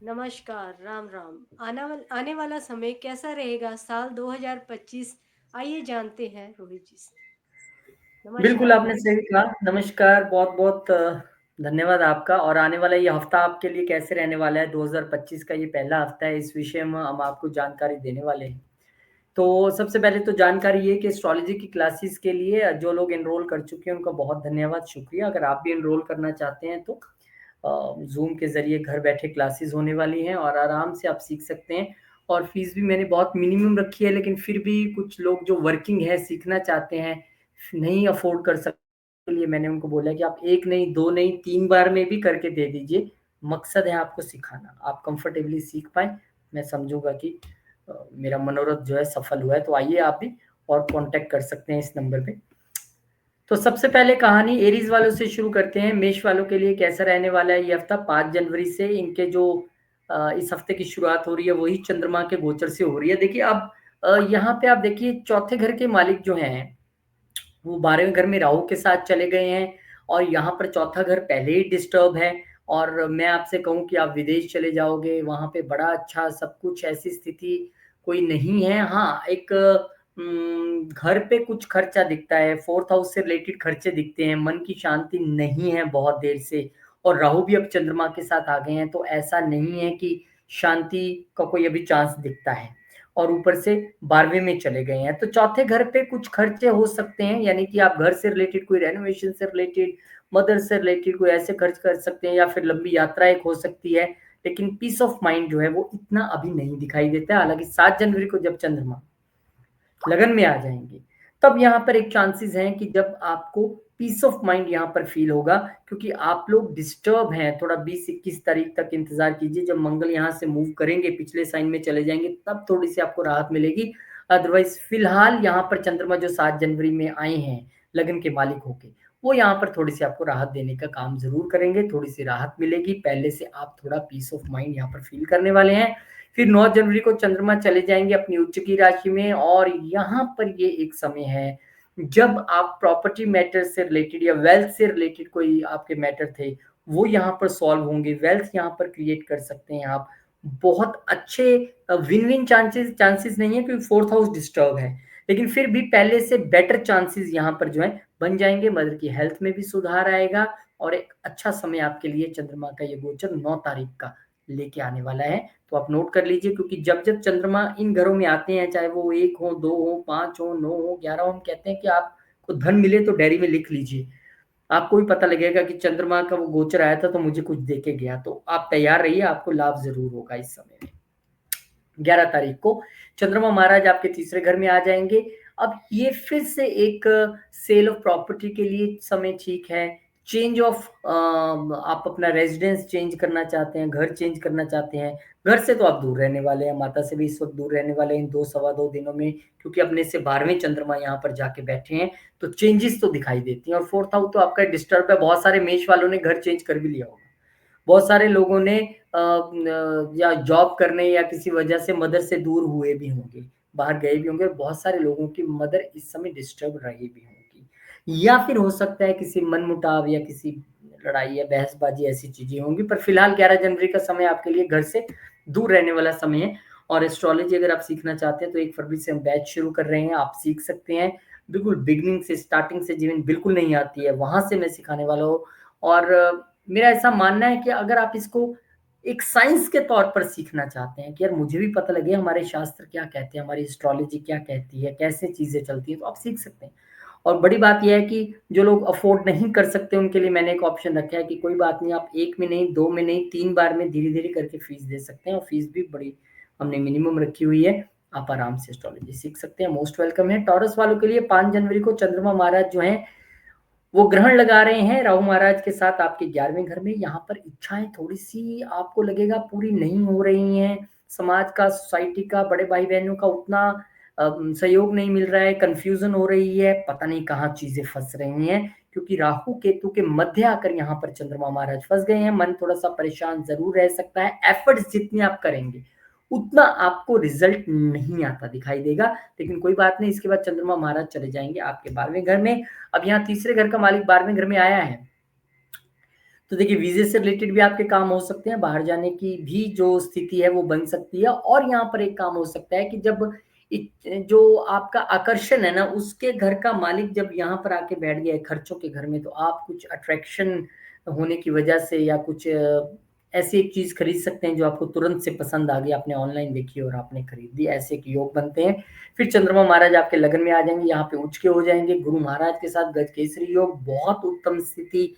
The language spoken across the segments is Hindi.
नमस्कार, राम राम। आने वाला समय कैसा रहेगा? साल 2025 आइए जानते हैं रोहित जी से। बिल्कुल, नमस्कार आपने रोहित सही जी। कहा। नमस्कार, बहुत-बहुत धन्यवाद आपका। और आने वाला ये हफ़्ता आपके लिए कैसे रहने वाला है, 2025 का ये पहला हफ़्ता है, इस विषय में हम आपको जानकारी देने वाले हैं। तो सबसे पहले तो जानकारी ये कि एस्ट्रोलॉजी की क्लासेस के लिए जो लोग एनरोल कर चुके हैं, उनका बहुत धन्यवाद, शुक्रिया। अगर आप भी एनरोल करना चाहते हैं तो ज़ूम के ज़रिए घर बैठे क्लासेस होने वाली हैं और आराम से आप सीख सकते हैं। और फ़ीस भी मैंने बहुत मिनिमम रखी है, लेकिन फिर भी कुछ लोग जो वर्किंग है, सीखना चाहते हैं, नहीं अफ़ोर्ड कर सकते, के लिए मैंने उनको बोला कि आप 1 नहीं, 2 नहीं, 3 बार में भी करके दे दीजिए। मकसद है आपको सिखाना, आप कंफ़र्टेबली सीख पाएँ, मैं समझूँगा कि मेरा मनोरथ जो है सफल हुआ है। तो आइए आप भी और कॉन्टैक्ट कर सकते हैं इस नंबर पे। तो सबसे पहले कहानी एरीज़ वालों से शुरू करते हैं। मेष वालों के लिए कैसा रहने वाला है ये हफ्ता? 5 जनवरी से इनके जो इस हफ्ते की शुरुआत हो रही है, वही चंद्रमा के गोचर से हो रही है। देखिए अब यहाँ पे आप देखिए चौथे घर के मालिक जो हैं, वो 12वें घर में राहु के साथ चले गए हैं और यहाँ पर चौथा घर पहले ही डिस्टर्ब है। और मैं आपसे कहूँ कि आप विदेश चले जाओगे, वहाँ पे बड़ा अच्छा सब कुछ, ऐसी स्थिति कोई नहीं है। हाँ, एक घर पे कुछ खर्चा दिखता है, 4th हाउस से रिलेटेड खर्चे दिखते हैं, मन की शांति नहीं है बहुत देर से। और राहु भी अब चंद्रमा के साथ आ गए हैं, तो ऐसा नहीं है कि शांति का कोई अभी चांस दिखता है। और ऊपर से 12वें में चले गए हैं, तो चौथे घर पे कुछ खर्चे हो सकते हैं, यानी कि आप घर से रिलेटेड कोई रेनोवेशन से रिलेटेड, मदर से रिलेटेड कोई ऐसे खर्च कर सकते हैं, या फिर लंबी यात्रा एक हो सकती है। लेकिन पीस ऑफ माइंड जो है वो इतना अभी नहीं दिखाई देता है। हालाँकि 7 जनवरी को जब चंद्रमा लगन में आ जाएँगे, तब यहाँ पर एक चांसेस हैं कि जब आपको पीस ऑफ माइंड यहाँ पर फ़ील होगा, क्योंकि आप लोग डिस्टर्ब हैं। थोड़ा 20-21 तारीख तक इंतज़ार कीजिए, जब मंगल यहाँ से मूव करेंगे, पिछले साइन में चले जाएँगे, तब थोड़ी-सी आपको राहत मिलेगी। अदरवाइज़ फ़िलहाल यहाँ पर चंद्रमा जो 7 जनवरी में आए हैं, लगन के मालिक होके, वो यहाँ पर थोड़ी-सी आपको राहत देने का काम ज़रूर करेंगे, थोड़ी-सी राहत मिलेगी। पहले से आप थोड़ा पीस ऑफ माइंड यहाँ पर फ़ील करने वाले हैं। फिर 9 जनवरी को चंद्रमा चले जाएँगे अपनी उच्च की राशि में, और यहाँ पर ये एक समय है जब आप प्रॉपर्टी मैटर से रिलेटेड या वेल्थ से रिलेटेड कोई आपके मैटर थे, वो यहाँ पर सॉल्व होंगे। वेल्थ यहाँ पर क्रिएट कर सकते हैं आप। बहुत अच्छे विन-विन चांसेस चांसेस नहीं है, क्योंकि 4th हाउस डिस्टर्ब है। लेकिन फिर भी पहले से बेटर चांसेस यहाँ पर जो है बन जाएँगे। मदर की हेल्थ में भी सुधार आएगा और एक अच्छा समय आपके लिए चंद्रमा का ये गोचर 9 तारीख का लेके आने वाला है। तो आप नोट कर लीजिए, क्योंकि जब-जब चंद्रमा इन घरों में आते हैं, चाहे वो 1 हो, 2 हो, 5 हो, 9 हो, 11 हो, हम कहते हैं कि आपको धन मिले तो डायरी में लिख लीजिए। आपको भी पता लगेगा कि चंद्रमा का वो गोचर आया था तो मुझे कुछ दे के गया। तो आप तैयार रहिए, आपको लाभ ज़रूर होगा इस समय में। 11 तारीख को चंद्रमा महाराज आपके तीसरे घर में आ जाएँगे। अब ये फिर से एक सेल ऑफ प्रॉपर्टी के लिए समय ठीक है। चेंज ऑफ आप अपना रेज़िडेंस चेंज करना चाहते हैं, घर चेंज करना चाहते हैं। घर से तो आप दूर रहने वाले हैं, माता से भी इस वक़्त दूर रहने वाले हैं इन 2 सवा 2 दिनों में, क्योंकि अपने से 12वें चंद्रमा यहाँ पर जाके बैठे हैं, तो चेंजेस तो दिखाई देती हैं। और 4th हाउस तो आपका डिस्टर्ब है। बहुत सारे मेष वालों ने घर चेंज कर भी लिया होगा। बहुत सारे लोगों ने या जॉब करने या किसी वजह से मदर से दूर हुए भी होंगे, बाहर गए भी होंगे। बहुत सारे लोगों की मदर इस समय डिस्टर्ब रही भी होंगी, या फिर हो सकता है किसी मनमुटाव या किसी लड़ाई या बहसबाजी ऐसी चीज़ें होंगी। पर फिलहाल 11 जनवरी का समय आपके लिए घर से दूर रहने वाला समय है। और एस्ट्रोलॉजी अगर आप सीखना चाहते हैं तो 1 फरवरी से हम बैच शुरू कर रहे हैं, आप सीख सकते हैं। बिल्कुल बिगिनिंग से, स्टार्टिंग से, जिन्हें बिल्कुल नहीं आती है, वहाँ से मैं सिखाने वाला हूँ। और मेरा ऐसा मानना है कि अगर आप इसको एक साइंस के तौर पर सीखना चाहते हैं कि यार मुझे भी पता लगे हमारे शास्त्र क्या कहते हैं, हमारी एस्ट्रोलॉजी क्या कहती है, कैसे चीज़ें चलती हैं, तो आप सीख सकते हैं। और बड़ी बात ये है कि जो लोग अफ़ोर्ड नहीं कर सकते, उनके लिए मैंने एक ऑप्शन रखा है कि कोई बात नहीं, आप 1 में नहीं, 2 में नहीं, 3 बार में धीरे-धीरे करके फ़ीस दे सकते हैं, और फ़ीस भी बड़ी हमने मिनिमम रखी हुई है। आप आराम से एस्ट्रोलॉजी सीख सकते हैं, मोस्ट वेलकम है। टॉरस वालों के लिए 5 जनवरी को चंद्रमा महाराज जो हैं वो ग्रहण लगा रहे हैं राहु महाराज के साथ आपके 11वें घर में। यहाँ पर इच्छाएँ थोड़ी-सी आपको लगेगा पूरी नहीं हो रही हैं। समाज का, सोसाइटी का, बड़े भाई-बहनों का उतना सहयोग नहीं मिल रहा है, कन्फ्यूज़न हो रही है, पता नहीं कहाँ चीज़ें फँस रही हैं, क्योंकि राहु केतु के मध्य आकर यहाँ पर चंद्रमा महाराज फँस गए हैं। मन थोड़ा-सा परेशान ज़रूर रह सकता है। एफर्ट्स जितने आप करेंगे, उतना आपको रिज़ल्ट नहीं आता दिखाई देगा। लेकिन कोई बात नहीं, इसके बाद चंद्रमा महाराज चले जाएँगे आपके 12वें घर में। अब यहाँ तीसरे घर का मालिक 12वें घर में आया है, तो देखिए वीज़े से रिलेटेड भी आपके काम हो सकते हैं, बाहर जाने की भी जो स्थिति है वो बन सकती है और यहाँ पर एक काम हो सकता है कि जब जो आपका आकर्षण है ना, उसके घर का मालिक जब यहाँ पर आके बैठ गया है खर्चों के घर में, तो आप कुछ अट्रैक्शन होने की वजह से या कुछ ऐसी एक चीज़ खरीद सकते हैं जो आपको तुरंत से पसंद आ गई, आपने ऑनलाइन देखी और आपने खरीद ली, ऐसे के योग बनते हैं। फिर चंद्रमा महाराज आपके लगन में आ जाएँगे, यहाँ पे उच्च के हो जाएँगे, गुरु महाराज के साथ गजकेसरी योग, बहुत उत्तम स्थिति।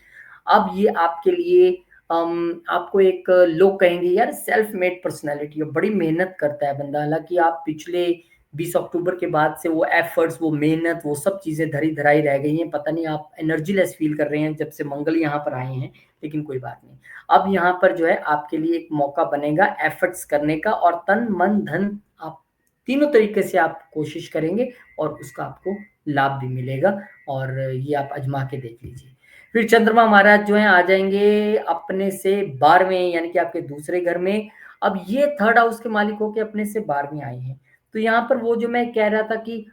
अब ये आपके लिए आपको एक लोग कहेंगे यार सेल्फ मेड पर्सनैलिटी है, बड़ी मेहनत करता है बंदा, हालाँकि आप पिछले 20 अक्टूबर के बाद से वो एफर्ट्स, वो मेहनत, वो सब चीज़ें धरी-धराई रह गई हैं, पता नहीं आप एनर्जीलेस फ़ील कर रहे हैं जब से मंगल यहाँ पर आए हैं, लेकिन कोई बात नहीं। अब यहाँ पर जो है आपके लिए एक मौका बनेगा एफर्ट्स करने का और तन, मन, धन आप तीनों तरीके से आप कोशिश करेंगे और उसका आपको लाभ भी मिलेगा और ये आप आज़मा के देख लीजिए। फिर चंद्रमा महाराज जो हैं आ जाएँगे अपने से 12वें यानी कि आपके दूसरे घर में। अब ये थर्ड हाउस के मालिक होके अपने से 12वें आए हैं। तो यहाँ पर वो जो मैं कह रहा था कि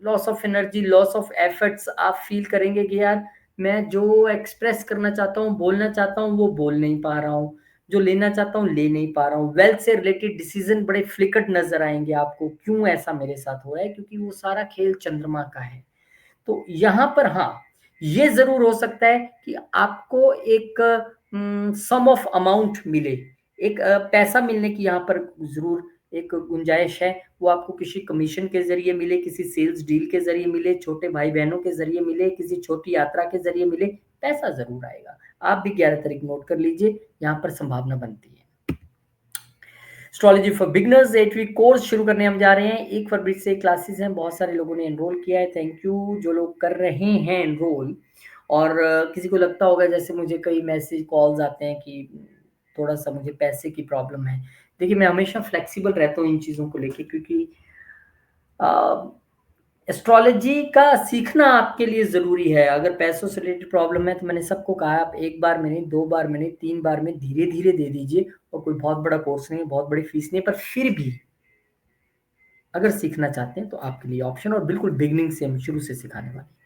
loss of energy, loss of efforts आप फ़ील करेंगे कि यार मैं जो एक्सप्रेस करना चाहता हूँ, बोलना चाहता हूँ, वो बोल नहीं पा रहा हूँ। जो लेना चाहता हूँ, ले नहीं पा रहा हूँ। वेल्थ से रिलेटेड डिसीज़न बड़े फ्लिकर्ड नज़र आएँगे आपको। क्यों ऐसा मेरे साथ हो रहा है? क्योंकि वो सारा खेल चंद्रमा का है। तो यहाँ पर हाँ, ये ज़रूर हो सकता है कि आपको एक सम ऑफ अमाउंट मिले। एक पैसा मिलने की यहाँ पर ज़रूर एक गुंजाइश है। वो आपको किसी कमीशन के ज़रिए मिले, किसी सेल्स डील के ज़रिए मिले, छोटे भाई-बहनों के ज़रिए मिले, किसी छोटी यात्रा के ज़रिए मिले, पैसा ज़रूर आएगा। आप भी 11 तारीख नोट कर लीजिए, यहाँ पर संभावना बनती है। एस्ट्रोलॉजी फॉर बिगिनर्स 8वीं कोर्स शुरू करने हम जा रहे हैं। 1 फरवरी से क्लासेस हैं, बहुत सारे लोगों ने एनरोल किया है, थैंक यू जो लोग कर रहे हैं एनरोल। और किसी को लगता होगा जैसे मुझे कई मैसेज कॉल्स आते हैं कि थोड़ा-सा मुझे पैसे की प्रॉब्लम है। देखिए मैं हमेशा फ्लेक्सिबल रहता हूँ इन चीज़ों को लेके क्योंकि अ, एस्ट्रोलॉजी का सीखना आपके लिए ज़रूरी है। अगर पैसों से रिलेटेड प्रॉब्लम है तो मैंने सबको कहा है आप 1 बार में नहीं, 2 बार में नहीं, 3 बार में धीरे-धीरे दे दीजिए और कोई बहुत बड़ा कोर्स नहीं है, बहुत बड़ी फीस नहीं है, पर फिर भी अगर सीखना चाहते हैं तो आपके लिए ऑप्शन और बिल्कुल बिगिनिंग से हम शुरू से सिखाने वाले हैं।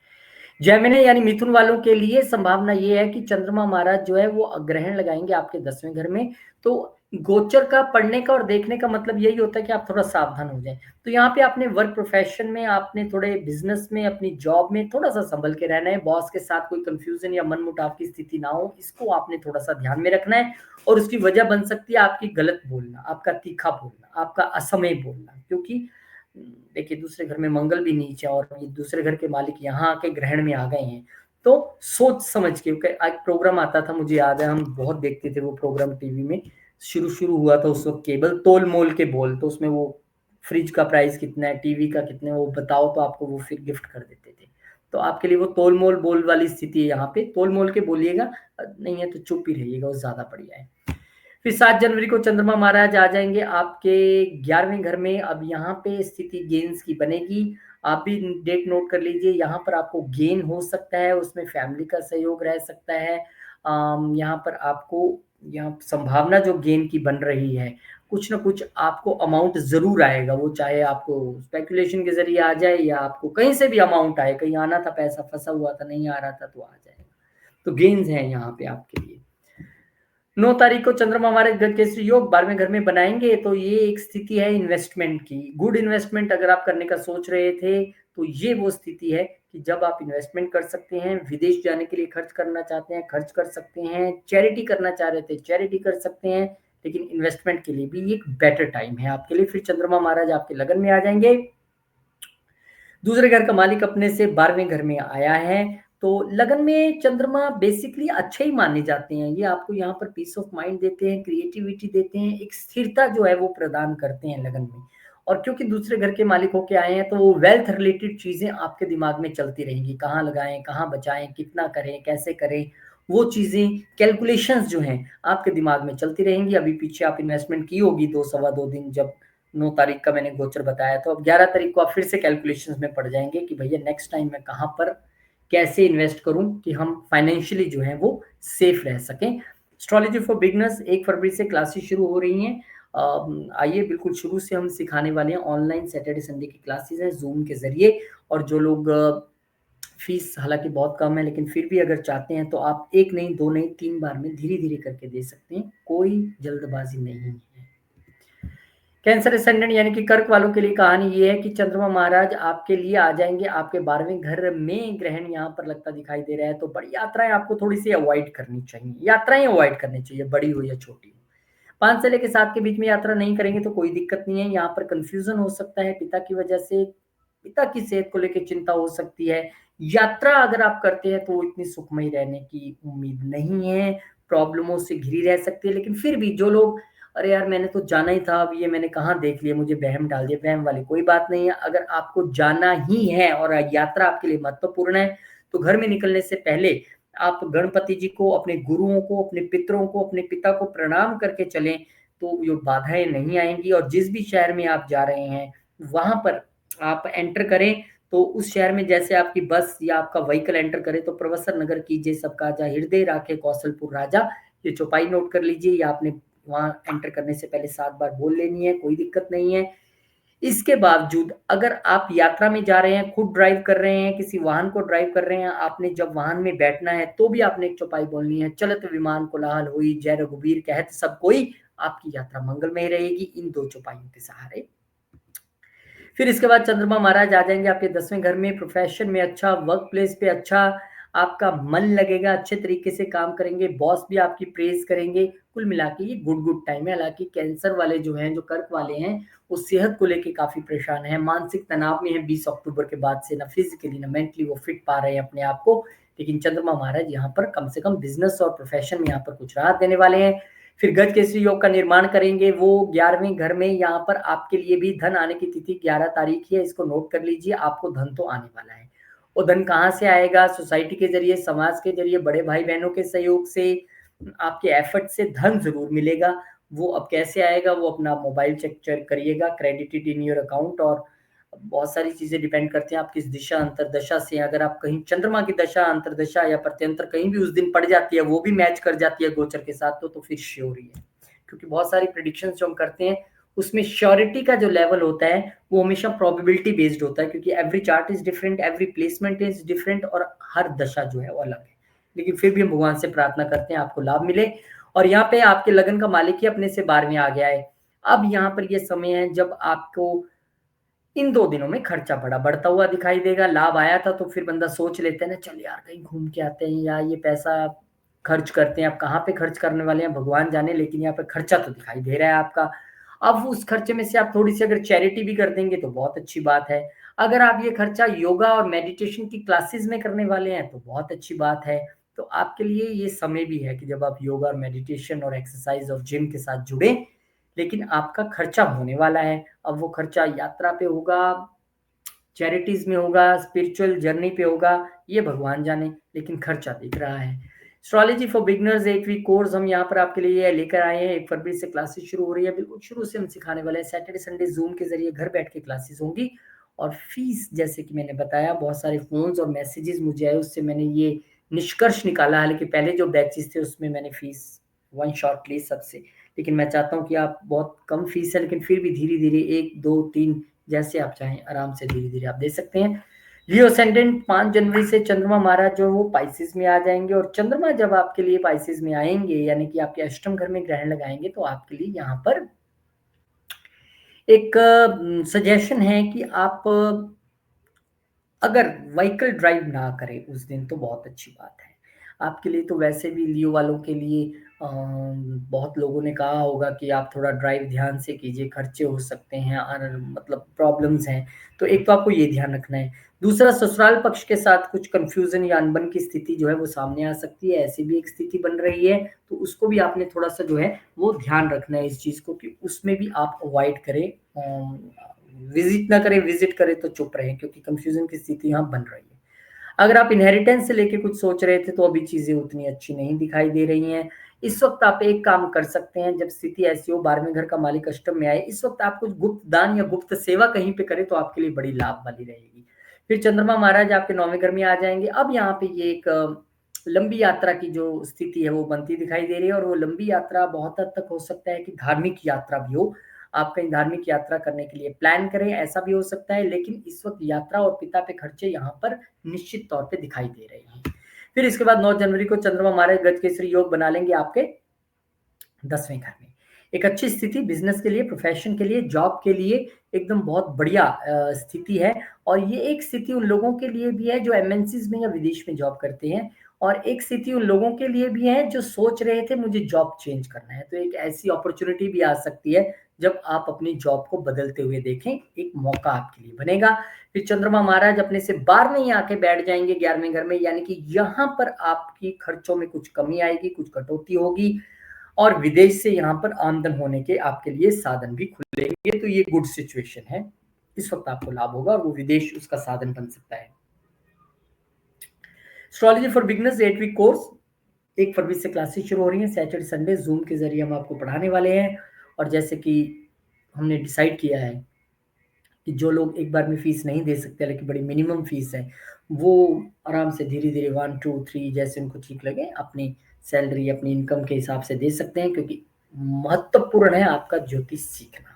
जेमिनी यानी मिथुन वालों के लिए संभावना ये है कि चंद्रमा महाराज जो है वो ग्रहण लगाएँगे आपके 10वें घर में, तो गोचर का पढ़ने का और देखने का मतलब यही होता है कि आप थोड़ा सावधान हो जाएँ। तो यहाँ पे आपने वर्क प्रोफ़ेशन में, आपने थोड़े बिज़नेस में, अपनी जॉब में थोड़ा-सा सँभल के रहना है, बॉस के साथ कोई कन्फ्यूज़न या मनमुटाव की स्थिति ना हो, इसको आपने थोड़ा-सा ध्यान में रखना है और उसकी वजह बन सकती है आपकी गलत बोलना, आपका तीखा बोलना, आपका असमय बोलना क्योंकि देखिए दूसरे घर में मंगल भी नीच है और ये दूसरे घर के मालिक यहाँ आके ग्रहण में आ गए हैं। तो सोच समझ के एक प्रोग्राम आता था मुझे याद है हम बहुत देखते थे वो प्रोग्राम टीवी में। शुरू-शुरू हुआ था उस वक़्त केबल तोल-मोल के बोल, तो उसमें वो फ्रिज का प्राइस कितना है, टीवी का कितना है वो बताओ तो आपको वो फिर गिफ्ट कर देते थे। तो आपके लिए वो तोल-मोल बोल वाली स्थिति है यहाँ पे, तोल-मोल के बोलिएगा नहीं है तो चुप ही रहिएगा वो ज़्यादा बढ़िया है। फिर 7 जनवरी को चंद्रमा महाराज आ जाएँगे आपके 11वें घर में। अब यहाँ पे स्थिति गेन्स की बनेगी। आप भी डेट नोट कर लीजिए, यहाँ पर आपको गेन हो सकता है, उसमें फैमिली का सहयोग रह सकता है। यहाँ पर आपको यहाँ संभावना जो गेन की बन रही है, कुछ न कुछ आपको अमाउंट ज़रूर आएगा, वो चाहे आपको स्पेकुलेशन के ज़रिए आ जाए या आपको कहीं से भी अमाउंट आए, कहीं आना था पैसा फँसा हुआ था, नहीं आ रहा था तो आ जाएगा। तो गेन्स हैं यहाँ पे आपके लिए। 9 तारीख को चंद्रमा हमारे घर केसरी योग 12वें घर में बनाएँगे, तो ये एक स्थिति है इन्वेस्टमेंट की। गुड इन्वेस्टमेंट अगर आप करने का सोच रहे थे, तो ये वो स्थिति है कि जब आप इन्वेस्टमेंट कर सकते हैं, विदेश जाने के लिए खर्च करना चाहते हैं, खर्च कर सकते हैं, चैरिटी करना चाह रहे थे, चैरिटी कर सकते हैं, लेकिन इन्वेस्टमेंट के लिए भी एक बेटर टाइम है आपके लिए। फिर चंद्रमा महाराज आपके लगन में आ जाएँगे। दूसरे घर का मालिक अपने से 12वें घर में आया है, तो लगन में चंद्रमा बेसिकली अच्छे ही माने जाते हैं। ये आपको यहाँ पर पीस ऑफ माइंड देते हैं, क्रिएटिविटी देते हैं, एक स्थिरता जो है वो प्रदान करते हैं लगन में। और क्योंकि दूसरे घर के मालिक होके आए हैं, तो वो वेल्थ रिलेटेड चीज़ें आपके दिमाग में चलती रहेंगी। कहाँ लगाएँ, कहाँ बचाएँ, कितना करें, कैसे करें, वो चीज़ें कैलकुलेशंस जो हैं आपके दिमाग में चलती रहेंगी। अभी पीछे आप इन्वेस्टमेंट की होगी 2 सवा 2 दिन जब 9 तारीख का मैंने गोचर बताया, तो अब 11 तारीख को आप फिर से कैलकुलेशंस में पड़ जाएँगे कि भैया नेक्स्ट टाइम मैं कहाँ पर कैसे इन्वेस्ट करूँ कि हम फाइनेंशियली जो है वो सेफ रह सकें। एस्ट्रोलॉजी फॉर बिगिनर्स 1 फरवरी से क्लासेस शुरू हो रही हैं। आइए बिल्कुल शुरू से हम सिखाने वाले हैं, ऑनलाइन सैटरडे संडे की क्लासेस हैं ज़ूम के ज़रिए और जो लोग फीस हालाँकि बहुत कम है, लेकिन फिर भी अगर चाहते हैं तो आप 1 नहीं, 2 नहीं, 3 बार में धीरे-धीरे करके दे सकते हैं, कोई जल्दबाज़ी नहीं है। कैंसर एसेंडेंट यानी कि कर्क वालों के लिए कहानी ये है कि चंद्रमा महाराज आपके लिए आ जाएँगे, आपके 12वें घर में ग्रहण यहाँ पर लगता दिखाई दे रहा है, तो बड़ी यात्राएँ आपको थोड़ी-सी अवॉइड करनी चाहिए। यात्राएँ अवॉइड करनी चाहिए, बड़ी हो या छोटी हो। 5 से लेके 7 के बीच में यात्रा नहीं करेंगे तो कोई दिक्कत नहीं है, यहाँ पर कन्फ्यूज़न हो सकता है पिता की वजह से, पिता की सेहत को लेके चिंता हो सकती है। यात्रा अगर आप करते हैं तो इतनी सुखमय रहने की उम्मीद नहीं है, प्रॉब्लमों से घिरी रह सकती है, लेकिन फिर भी जो लोग अरे यार मैंने तो जाना ही था, अब ये मैंने कहाँ देख लिया, मुझे वहम डाल दिया, वहम वाली कोई बात नहीं है। अगर आपको जाना ही है और यात्रा आपके लिए महत्वपूर्ण है, तो घर में निकलने से पहले आप गणपति जी को, अपने गुरुओं को, अपने पितरों को, अपने पिता को प्रणाम करके चलें, तो ये बाधाएँ नहीं आएँगी और जिस भी शहर में आप जा रहे हैं, वहाँ पर आप एंटर करें, तो उस शहर में जैसे आपकी बस या आपका व्हीकल एंटर करे तो प्रवसर नगर कीजिए, सबका जा हृदय राखे कौशलपुर राजा, ये चौपाई नोट कर लीजिए, या आपने वहाँ एंटर करने से पहले 7 बार बोल लेनी है, कोई दिक्कत नहीं है। इसके बावजूद अगर आप यात्रा में जा रहे हैं, खुद ड्राइव कर रहे हैं, किसी वाहन को ड्राइव कर रहे हैं, आपने जब वाहन में बैठना है, तो भी आपने एक चौपाई बोलनी है, चलत विमान कोलाहल होई, जय रघुबीर कहत सब कोई, आपकी यात्रा मंगलमय रहेगी इन 2 चौपाइयों के सहारे। फिर इसके बाद चंद्रमा महाराज आ जाएँगे आपके 10वें घर में, प्रोफ़ेशन में अच्छा, वर्क प्लेस पे अच्छा, आपका मन लगेगा, अच्छे तरीके से काम करेंगे, बॉस भी आपकी प्रेज़ करेंगे। कुल मिला के ये गुड टाइम है। हालाँकि कैंसर वाले जो हैं, जो कर्क वाले हैं, वो सेहत को लेके काफ़ी परेशान हैं, मानसिक तनाव में हैं 20 अक्टूबर के बाद से, ना फ़िज़िकली ना मेंटली वो फ़िट पा रहे हैं अपने आप को। लेकिन चंद्रमा महाराज यहाँ पर कम से कम बिज़नेस और प्रोफ़ेशन में यहाँ पर कुछ राहत देने वाले हैं। फिर गजकेसरी योग का निर्माण करेंगे, वो 11वें घर में यहाँ पर आपके लिए भी धन आने की तिथि 11 तारीख है, इसको नोट कर लीजिए, आपको धन तो आने वाला है। वो धन कहाँ से आएगा? सोसाइटी के ज़रिए, समाज के ज़रिए, बड़े भाई-बहनों के सहयोग से, आपके एफर्ट से धन ज़रूर मिलेगा। वो अब कैसे आएगा, वो अपना मोबाइल चेक चेक करिएगा, क्रेडिटेड इन योर अकाउंट, और बहुत सारी चीज़ें डिपेंड करती हैं आप किस दिशा अंतर्दशा से, अगर आप कहीं चंद्रमा की दशा, अंतर्दशा या प्रत्यंतर कहीं भी उस दिन पड़ जाती है, वो भी मैच कर जाती है गोचर के साथ, तो फिर श्योर ही है। क्योंकि बहुत सारी प्रेडिक्शंस जो हम करते हैं, उसमें श्योरिटी का जो लेवल होता है, वो हमेशा प्रोबेबिलिटी बेस्ड होता है, क्योंकि every chart is different, every placement is different और हर दशा जो है वो अलग है। लेकिन फिर भी हम भगवान से प्रार्थना करते हैं आपको लाभ मिले, और यहाँ पे आपके लगन का मालिक ही अपने से 12वें आ गया है। अब यहाँ पर ये समय है जब आपको इन 2 दिनों में खर्चा बड़ा बढ़ता हुआ दिखाई देगा। लाभ आया था तो फिर बंदा सोच लेता है ना, चल यार कहीं घूम के आते हैं, या ये पैसा खर्च करते हैं। अब कहाँ पे खर्च करने वाले हैं भगवान जाने, लेकिन यहाँ पे खर्चा तो दिखाई दे रहा है आपका। अब उस खर्चे में से आप थोड़ी-सी अगर चैरिटी भी कर देंगे तो बहुत अच्छी बात है। अगर आप ये खर्चा योगा और मेडिटेशन की क्लासेस में करने वाले हैं तो बहुत अच्छी बात है। तो आपके लिए ये समय भी है कि जब आप योगा और मेडिटेशन और एक्सरसाइज़ और जिम के साथ जुड़ें, लेकिन आपका खर्चा होने वाला है। अब वो खर्चा यात्रा पे होगा, चैरिटीज़ में होगा, स्पिरिचुअल जर्नी पे होगा, ये भगवान जाने, लेकिन खर्चा दिख रहा है। Astrology for beginners 8 week course हम यहाँ पर आपके लिए लेकर आए हैं। 1 फरवरी से क्लासेस शुरू हो रही है, बिल्कुल शुरू से हम सिखाने वाले हैं। सैटरडे, संडे ज़ूम के ज़रिए घर बैठ के क्लासेस होंगी, और फीस जैसे कि मैंने बताया, बहुत सारे फ़ोन्स और मैसेजेस मुझे आए, उससे मैंने ये निष्कर्ष निकाला। हालाँकि पहले जो बैचेज़ थे उसमें मैंने फीस वन शॉट ली सबसे, लेकिन मैं चाहता हूँ कि आप बहुत कम फीस है, लेकिन फिर भी धीरे-धीरे 1, 2, 3 जैसे आप चाहें आराम से धीरे-धीरे आप दे सकते हैं। लियो असेंडेंट 5 जनवरी से चंद्रमा महाराज जो है वो पाइसेस में आ जाएँगे, और चंद्रमा जब आपके लिए पाइसेस में आएँगे, यानी कि आपके अष्टम घर में ग्रहण लगाएँगे, तो आपके लिए यहाँ पर एक सजेशन है कि आप अगर व्हीकल ड्राइव ना करें उस दिन तो बहुत अच्छी बात है। आपके लिए तो वैसे भी लियो वालों के लिए बहुत लोगों ने कहा होगा कि आप थोड़ा ड्राइव ध्यान से कीजिए, खर्चे हो सकते हैं और मतलब प्रॉब्लम्स हैं। तो एक तो आपको ये ध्यान रखना है। दूसरा, ससुराल पक्ष के साथ कुछ कन्फ्यूज़न या अनबन की स्थिति जो है वो सामने आ सकती है, ऐसी भी एक स्थिति बन रही है। तो उसको भी आपने थोड़ा-सा जो है वो ध्यान रखना है इस चीज़ को, कि उसमें भी आप अवॉइड करें। विज़िट ना करें, विज़िट करें तो चुप रहें, क्योंकि कन्फ्यूज़न की स्थिति यहाँ बन रही है। अगर आप इनहेरिटेंस से लेके कुछ सोच रहे थे तो अभी चीज़ें उतनी अच्छी नहीं दिखाई दे रही हैं। इस वक़्त आप एक काम कर सकते हैं, जब स्थिति ऐसी हो 12वें घर का मालिक अष्टम में आए, इस वक़्त आप कुछ गुप्त दान या गुप्त सेवा कहीं पे करें तो आपके लिए बड़ी लाभ वाली रहेगी। फिर चंद्रमा महाराज आपके 9वें घर में आ जाएँगे। अब यहाँ पे ये एक लंबी यात्रा की जो स्थिति है वो बनती दिखाई दे रही है, और वो लंबी यात्रा बहुत हद तक हो सकता है कि धार्मिक यात्रा भी हो। आप कहीं धार्मिक यात्रा करने के लिए प्लान करें, ऐसा भी हो सकता है, लेकिन इस वक़्त यात्रा और पिता पे खर्चे यहाँ पर निश्चित तौर पे दिखाई दे रहे हैं। फिर इसके बाद 9 जनवरी को चंद्रमा महाराज गजकेसरी योग बना लेंगे आपके 10वें घर में। एक अच्छी स्थिति बिज़नेस के लिए, प्रोफ़ेशन के लिए, जॉब के लिए एकदम बहुत बढ़िया स्थिति है और ये एक स्थिति उन लोगों के लिए भी है जो एमएनसीज़ में या विदेश में जॉब करते हैं और एक स्थिति उन लोगों के लिए भी है जो सोच रहे थे मुझे जॉब चेंज करना है। तो एक ऐसी अपॉर्च्युनिटी भी आ सकती है जब आप अपनी जॉब को बदलते हुए देखें, एक मौका आपके लिए बनेगा। फिर चंद्रमा महाराज अपने से 12वें ही आके बैठ जाएँगे 11वें घर में, यानी कि यहाँ पर आपकी खर्चों में कुछ कमी आएगी, कुछ कटौती होगी और विदेश से यहाँ पर आमदन होने के आपके लिए साधन भी खुलेंगे। तो ये गुड सिचुएशन है, इस वक्त आपको लाभ होगा और वो विदेश उसका साधन बन सकता है। Astrology for beginners 8 week course 1 फरवरी से क्लासेस शुरू हो रही हैं। सैटरडे संडे जूम के जरिए हम आपको पढ़ाने वाले हैं और जैसे कि हमने डिसाइड किया है कि जो लोग एक बार में फीस नहीं दे सकते, लेकिन बड़ी मिनिमम फीस है, वो आराम से धीरे-धीरे 1, 2, 3 जैसे उनको ठीक लगे अपनी सैलरी, अपनी इनकम के हिसाब से दे सकते हैं, क्योंकि महत्वपूर्ण है आपका ज्योतिष सीखना।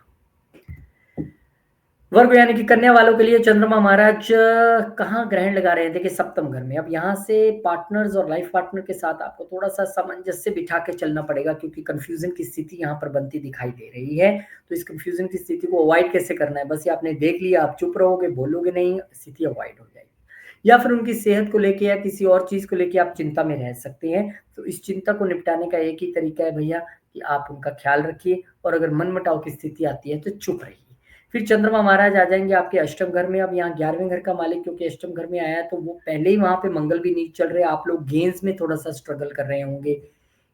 वर्ग यानी कि कन्या वालों के लिए चंद्रमा महाराज कहाँ ग्रहण लगा रहे हैं? देखिए 7म घर में। अब यहाँ से पार्टनर्स और लाइफ पार्टनर के साथ आपको थोड़ा-सा सामंजस्य बिठा के चलना पड़ेगा, क्योंकि कन्फ्यूज़न की स्थिति यहाँ पर बनती दिखाई दे रही है। तो इस कन्फ्यूज़न की स्थिति को अवॉइड कैसे करना है? बस ये आपने देख लिया, आप चुप रहोगे, बोलोगे नहीं, स्थिति अवॉइड हो जाएगी। या फिर उनकी सेहत को लेके या किसी और चीज़ को लेके आप चिंता में रह सकते हैं। तो इस चिंता को निपटाने का एक ही तरीका है भैया कि आप उनका ख़्याल रखिए और अगर मनमुटाव की स्थिति आती है तो चुप रहिए। फिर चंद्रमा महाराज आ जाएँगे आपके अष्टम घर में। अब यहाँ 11वें घर का मालिक क्योंकि अष्टम घर में आया है, तो वो पहले ही वहाँ पे मंगल भी नीच चल रहे हैं। आप लोग गेन्स में थोड़ा-सा स्ट्रगल कर रहे होंगे।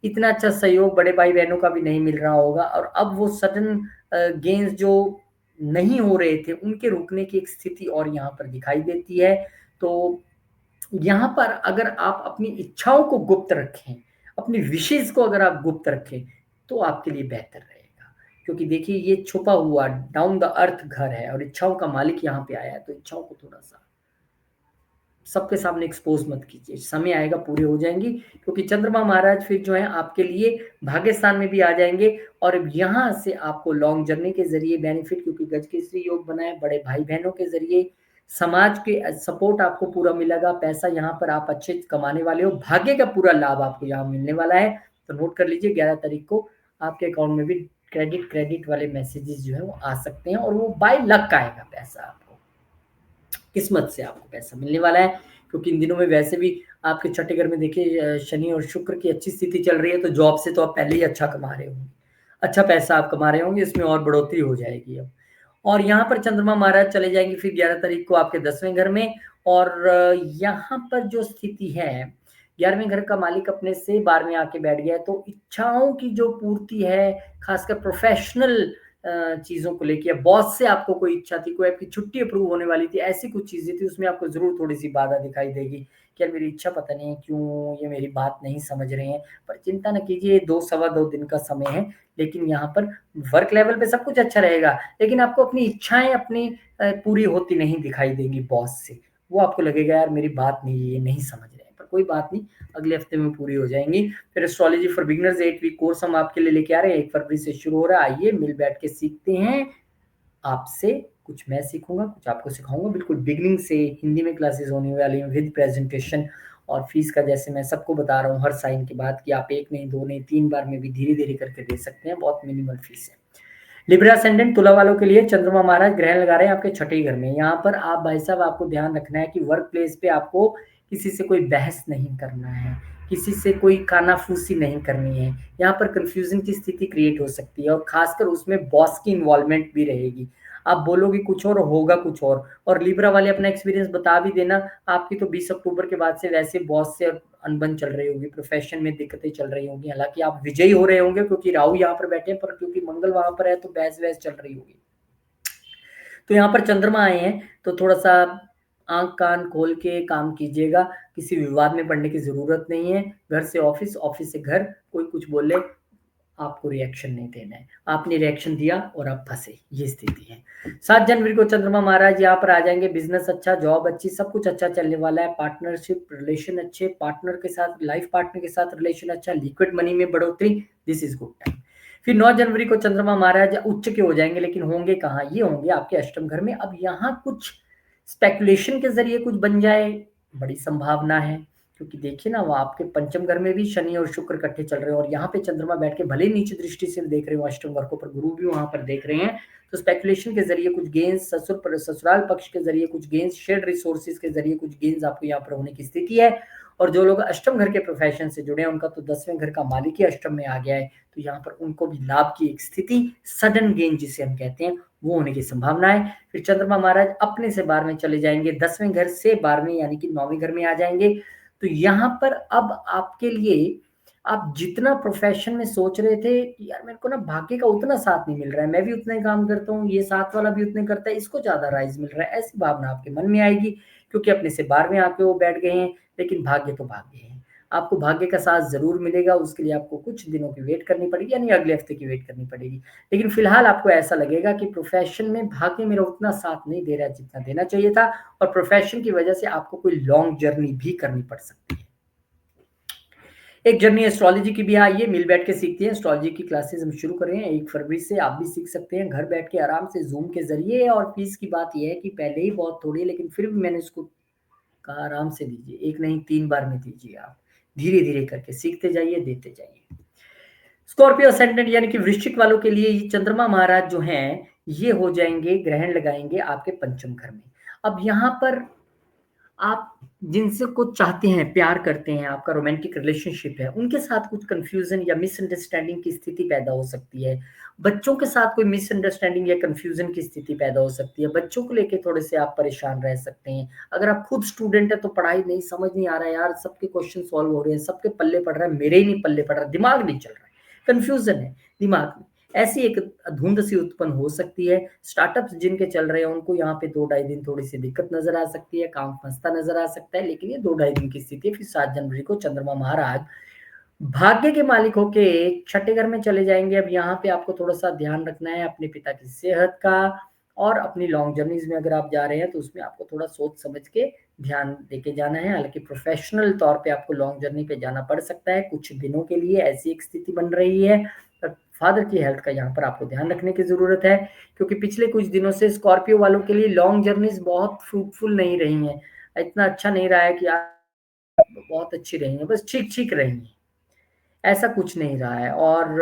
इतना अच्छा सहयोग बड़े भाई-बहनों का भी नहीं मिल रहा होगा और अब वो सडन गेन्स जो नहीं हो रहे थे, उनके रुकने की एक स्थिति और यहाँ पर दिखाई देती है। तो यहाँ पर अगर आप अपनी इच्छाओं को गुप्त रखें, अपनी विशेज़ को अगर आप गुप्त रखें, तो आपके लिए बेहतर रहेगा। क्योंकि देखिए ये छुपा हुआ डाउन द अर्थ घर है और इच्छाओं का मालिक यहाँ पे आया है, तो इच्छाओं को थोड़ा-सा सबके सामने एक्सपोज़ मत कीजिए। समय आएगा पूरी हो जाएँगी, क्योंकि चंद्रमा महाराज फिर जो है आपके लिए भाग्य स्थान में भी आ जाएँगे और यहाँ से आपको लॉन्ग जर्नी के ज़रिए बेनिफिट, क्योंकि गजकेसरी योग बना है, बड़े भाई-बहनों के ज़रिए समाज के सपोर्ट आपको पूरा मिलेगा। पैसा यहाँ पर आप अच्छे कमाने वाले हो, भाग्य का पूरा लाभ आपको यहाँ मिलने वाला है। तो नोट कर लीजिए 11 तारीख को आपके अकाउंट में भी क्रेडिट वाले मैसेजेस जो हैं वो आ सकते हैं और वो बाय लक आएगा पैसा आपको। किस्मत से आपको पैसा मिलने वाला है, क्योंकि इन दिनों में वैसे भी आपके छठे घर में देखिए शनि और शुक्र की अच्छी स्थिति चल रही है, तो जॉब से तो आप पहले ही अच्छा कमा रहे होंगे। अच्छा पैसा आप कमा रहे होंगे, इसमें और बढ़ोतरी हो जाएगी अब। और यहाँ पर चंद्रमा महाराज चले जाएँगे फिर 11 तारीख को आपके 10वें घर में और यहाँ पर जो स्थिति है, 11वें घर का मालिक अपने से 12वें आके बैठ गया है, तो इच्छाओं की जो पूर्ति है, खासकर प्रोफ़ेशनल चीज़ों को लेके या बॉस से आपको कोई इच्छा थी, कोई आपकी छुट्टी अप्रूव होने वाली थी, ऐसी कुछ चीज़ें थी, उसमें आपको ज़रूर थोड़ी-सी बाधा दिखाई देगी कि यार मेरी इच्छा पता नहीं है क्यों ये मेरी बात नहीं समझ रहे हैं। पर चिंता ना कीजिए, 2 सवा 2 दिन का समय है, लेकिन यहाँ पर वर्क लेवल पे सब कुछ अच्छा रहेगा, लेकिन आपको अपनी इच्छाएँ अपनी पूरी होती नहीं दिखाई देंगी बॉस से। वो आपको लगेगा यार मेरी बात नहीं ये नहीं समझ रहे हैं, पर कोई बात नहीं, अगले हफ्ते में पूरी हो जाएँगी। फिर astrology for beginners 8 week course हम आपके लिए लेके आ रहे हैं, 1 फरवरी से शुरू हो रहा है। आइए मिल बैठ के सीखते हैं। आपसे कुछ मैं सीखूँगा, कुछ आपको सिखाऊँगा। बिल्कुल बिगिनिंग से हिंदी में क्लासेस होने वाली हैं विद प्रेज़ेंटेशन और फ़ीस का जैसे मैं सबको बता रहा हूँ हर साइन के बाद कि आप 1 नहीं, 2 नहीं, 3 बार में भी धीरे-धीरे करके दे सकते हैं, बहुत मिनिमल फ़ीस है। लिब्रा असेंडेंट तुला वालों के लिए चंद्रमा महाराज ग्रहण लगा रहे हैं आपके छठे घर में। यहाँ पर आप भाई साहब आपको ध्यान रखना है कि वर्क प्लेस पे आपको किसी से कोई बहस नहीं करना है, किसी से कोई कानाफूसी नहीं करनी है। यहाँ पर कन्फ्यूज़न की स्थिति क्रिएट हो सकती है और ख़ासकर उसमें बॉस की इन्वॉल्वमेंट भी रहेगी। आप बोलोगे कुछ और होगा कुछ और लिब्रा वाले अपना एक्सपीरियंस बता भी देना, आपकी तो 20 अक्टूबर के बाद से वैसे बॉस से अनबन चल रही होगी, प्रोफ़ेशन में दिक्कतें चल रही होंगी। हालाँकि आप विजयी हो रहे होंगे क्योंकि राहु यहाँ पर बैठे हैं, पर क्योंकि मंगल वहाँ पर है तो बहस-वहस चल रही होगी। तो यहाँ पर चंद्रमा आए हैं, तो थोड़ा-सा आँख-कान खोल के काम कीजिएगा, किसी विवाद में पड़ने की ज़रूरत नहीं है। घर से ऑफ़िस, ऑफ़िस से घर, कोई कुछ बोले, आपको रिएक्शन नहीं देना है। आपने रिएक्शन दिया और आप फँसे, ये स्थिति है। 7 जनवरी को चंद्रमा महाराज यहाँ पर आ जाएँगे, बिज़नेस अच्छा, जॉब अच्छी, सब कुछ अच्छा चलने वाला है। पार्टनरशिप, रिलेशन अच्छे, पार्टनर के साथ, लाइफ़ पार्टनर के साथ रिलेशन अच्छा, लिक्विड मनी में बढ़ोतरी, दिस इज़ गुड टाइम। फिर 9 जनवरी को चंद्रमा महाराज उच्च के हो जाएंगे, लेकिन होंगे कहाँ, ये होंगे आपके अष्टम घर में। अब यहाँ कुछ स्पेकुलेशन के जरिए कुछ बन जाए, बड़ी संभावना है, क्योंकि देखिए ना वो आपके पंचम घर में भी शनि और शुक्र इकट्ठे चल रहे हैं, और यहाँ पे चंद्रमा बैठ के भले ही नीचे दृष्टि से देख रहे हो अष्टम घर को, पर गुरु भी वहां पर देख रहे हैं। तो स्पेकुलेशन के जरिए कुछ गेंस, ससुराल पक्ष के जरिए कुछ गेंस, शेयर्ड रिसोर्सेज के जरिए कुछ गेंस आपको यहाँ पर होने की स्थिति है। और जो लोग अष्टम घर के प्रोफेशन से जुड़े हैं उनका तो 10वें घर का मालिक ही अष्टम में आ गया है, तो यहाँ पर उनको भी लाभ की एक स्थिति, सडन गेन जिसे हम कहते हैं, वो होने की संभावना है। फिर चंद्रमा महाराज अपने से 12वें चले जाएंगे, 10वें घर से 12वें यानी कि 9वें घर में आ जाएंगे। तो यहाँ पर अब आपके लिए, आप जितना प्रोफेशन में सोच रहे थे कि यार मेरे को ना भाग्य का उतना साथ नहीं मिल रहा है, मैं भी उतना ही काम करता हूँ, ये साथ वाला भी उतने करता है, इसको ज्यादा राइज मिल रहा है, ऐसी भावना आपके मन में आएगी, क्योंकि अपने से 12वें आके वो बैठ गए हैं। लेकिन भाग्य तो भाग्य है, आपको भाग्य का साथ जरूर मिलेगा, उसके लिए आपको कुछ दिनों की वेट करनी पड़ेगी, यानी अगले हफ्ते की वेट करनी पड़ेगी। लेकिन फिलहाल आपको ऐसा लगेगा कि प्रोफेशन में भाग्य मेरा उतना साथ नहीं दे रहा जितना देना चाहिए था, और प्रोफेशन की वजह से आपको कोई लॉन्ग जर्नी भी करनी पड़ सकती है। एक जर्नी एस्ट्रोलॉजी की भी आइए, मिल बैठ के सीखते हैं। एस्ट्रोलॉजी की क्लासेस हम शुरू कर रहे हैं 1 फरवरी से, आप भी सीख सकते हैं घर बैठ के आराम से जूम के जरिए। और फीस की बात यह है कि पहले ही बहुत थोड़ी है, लेकिन फिर भी मैंने उसको कहा आराम से दीजिए, एक नहीं 3 बार में दीजिए, आप धीरे धीरे करके सीखते जाइए, देते जाइए। स्कॉर्पियो असेंडेंट यानी कि वृश्चिक वालों के लिए ये चंद्रमा महाराज जो हैं ये हो जाएंगे, ग्रहण लगाएंगे आपके पंचम घर में। अब यहाँ पर आप जिनसे कुछ चाहते हैं, प्यार करते हैं, आपका रोमांटिक रिलेशनशिप है, उनके साथ कुछ कंफ्यूजन या मिसअंडरस्टैंडिंग की स्थिति पैदा हो सकती है। बच्चों के साथ कोई मिसअंडरस्टैंडिंग या कंफ्यूजन की स्थिति पैदा हो सकती है, बच्चों को लेके थोड़े से आप परेशान रह सकते हैं। अगर आप खुद स्टूडेंट है तो पढ़ाई नहीं समझ नहीं आ रहा है यार, सबके क्वेश्चन सॉल्व हो रहे हैं, सबके पल्ले पड़ रहा है, मेरे ही नहीं पल्ले पड़ रहा, दिमाग नहीं चल रहा है, कंफ्यूजन है दिमाग में, ऐसी एक धुंध सी उत्पन्न हो सकती है। स्टार्टअप्स जिनके चल रहे हैं उनको यहाँ पे 2 ढाई दिन थोड़ी सी दिक्कत नजर आ सकती है, काम फंसता नजर आ सकता है, लेकिन ये 2 ढाई दिन की स्थिति है। फिर 7 जनवरी को चंद्रमा महाराज भाग्य के मालिक होके छठे घर में चले जाएंगे। अब यहाँ पे आपको थोड़ा सा ध्यान रखना है अपने पिता की सेहत का, और अपनी लॉन्ग जर्नीज में अगर आप जा रहे हैं तो उसमें आपको थोड़ा सोच समझ के ध्यान देके जाना है। हालांकि प्रोफेशनल तौर पे आपको लॉन्ग जर्नी पे जाना पड़ सकता है कुछ दिनों के लिए, ऐसी एक स्थिति बन रही है, पर फादर की हेल्थ का यहाँ पर आपको ध्यान रखने की जरूरत है, क्योंकि पिछले कुछ दिनों से स्कॉर्पियो वालों के लिए लॉन्ग जर्नीज बहुत फ्रूटफुल नहीं रही हैं। इतना अच्छा नहीं रहा है कि आप बहुत अच्छी रही हैं, बस ठीक ठीक रही हैं, ऐसा कुछ नहीं रहा है। और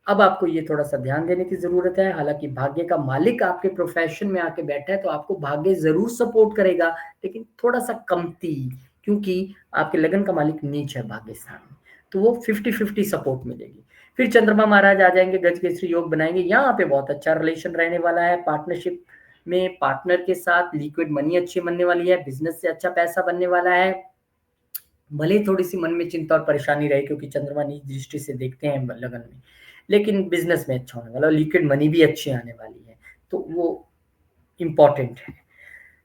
अब आपको ये थोड़ा सा ध्यान देने की जरूरत है। हालांकि भाग्य का मालिक आपके प्रोफेशन में आके बैठा है तो आपको भाग्य जरूर सपोर्ट करेगा, लेकिन थोड़ा सा कमती, क्योंकि आपके लगन का मालिक नीच है भाग्य स्थान में, तो वो 50-50 सपोर्ट मिलेगी। फिर चंद्रमा महाराज आ जाएंगे, गज केसरी योग बनाएंगे, यहाँ पे बहुत अच्छा रिलेशन रहने वाला है। पार्टनरशिप में पार्टनर के साथ लिक्विड मनी अच्छी बनने वाली है, बिजनेस से अच्छा पैसा बनने वाला है। भले थोड़ी सी मन में चिंता और परेशानी रहे, क्योंकि चंद्रमा नीच दृष्टि से देखते हैं लगन में, लेकिन बिजनेस में अच्छा होने वाला, लिक्विड मनी भी अच्छी आने वाली है, तो वो इम्पोर्टेंट है।